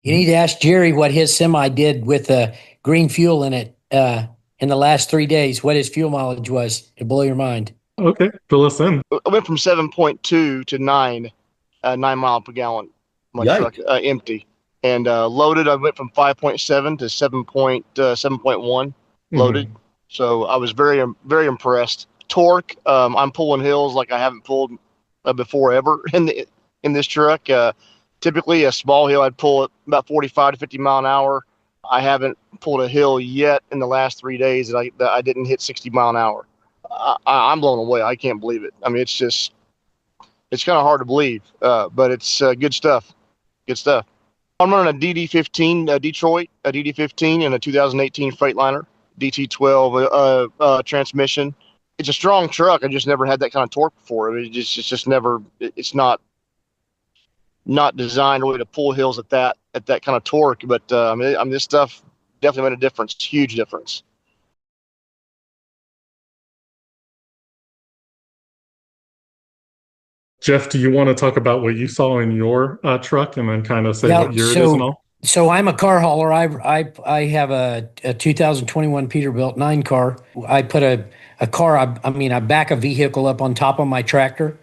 You need to ask Jerry what his semi did with green fuel in it in the last 3 days, what his fuel mileage was. It'll blow your mind. Okay, fill us in. I went from 7.2 to 9 mile per gallon. My truck Yikes. empty, and loaded. I went from 5.7 to 7.1 loaded. So I was very impressed. Torque. I'm pulling hills like I haven't pulled before ever in this truck. Typically, a small hill I'd pull at about 45 to 50 mile an hour. I haven't pulled a hill yet in the last 3 days that I didn't hit 60 mile an hour. I'm blown away. I can't believe it. I mean, it's kind of hard to believe, but it's good stuff. Good stuff. I'm running a DD15 Detroit, a DD15, and a 2018 Freightliner DT12 transmission. It's a strong truck. I just never had that kind of torque before. I mean, it's just never. It's not designed really to pull hills at that kind of torque. But I mean, this stuff definitely made a difference. Huge difference. Jeff, do you want to talk about what you saw in your truck and then kind of say what year it is and all? So I'm a car hauler. I have a 2021 Peterbilt 9 car. I put a car, I back a vehicle up on top of my tractor.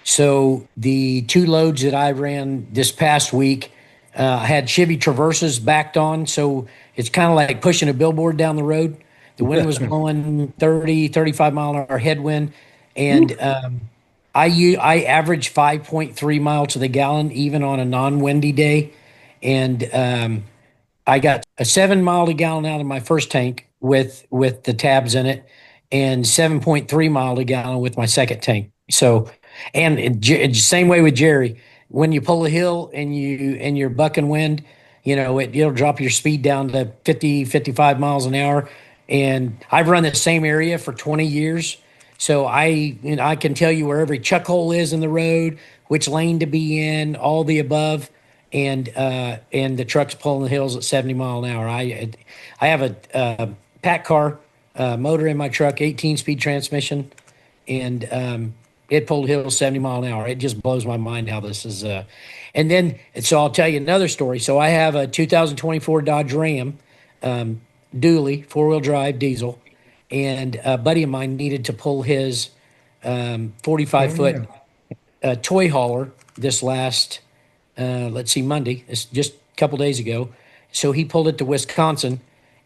So the 2 loads that I ran this past week, I had Chevy Traverses backed on. So it's kind of like pushing a billboard down the road. The wind was blowing 30, 35 mile an hour headwind. And I average 5.3 miles to the gallon, even on a non-windy day. And I got a 7 mile to gallon out of my first tank with the tabs in it, and 7.3 mile to gallon with my second tank. So, and same way with Jerry. When you pull a hill and you're bucking wind, it'll drop your speed down to 50, 55 miles an hour. And I've run the same area for 20 years. So I can tell you where every chuck hole is in the road, which lane to be in, all the above, and the truck's pulling the hills at 70 mile an hour. I have a pack car motor in my truck, 18-speed transmission, and it pulled hills 70 mile an hour. It just blows my mind how this is. And then so I'll tell you another story. So I have a 2024 Dodge Ram, dually 4-wheel drive diesel. And a buddy of mine needed to pull his 45-foot toy hauler this last, Monday. It's just a couple days ago. So he pulled it to Wisconsin,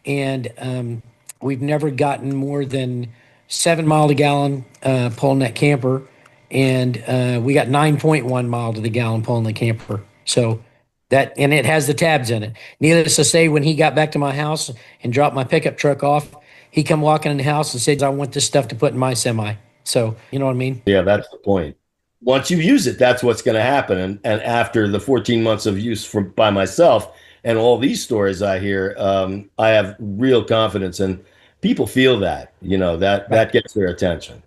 and we've never gotten more than 7 mile to gallon pulling that camper, and we got 9.1 mile to the gallon pulling the camper. So and it has the tabs in it. Needless to say, when he got back to my house and dropped my pickup truck off, he come walking in the house and said, I want this stuff to put in my semi. So, you know what I mean? Yeah, that's the point. Once you use it, that's what's going to happen. And after the 14 months of use by myself and all these stories I hear, I have real confidence, and people feel that, that gets their attention.